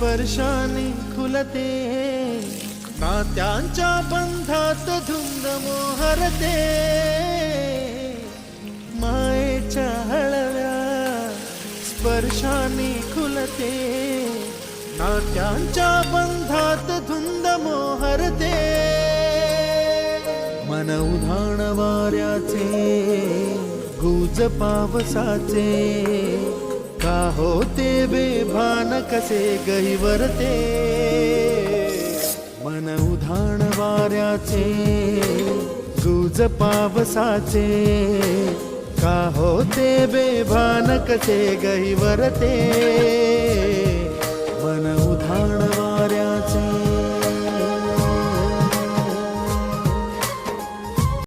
स्पर्शाने खुलते, नात्यांच्या बंधात धुंद मोहरते, मायेच्या हळव्या स्पर्शाने खुलते, नात्यांच्या बंधात धुंद मोहरते, मन उधाण वाऱ्याचे गुज पावसाचे, का होते बेभान कसे गहिवरते, मन उधाण वाऱ्याचे गुज पावसाचे, का होते बेभान कसे गहिवरते, मन उधाण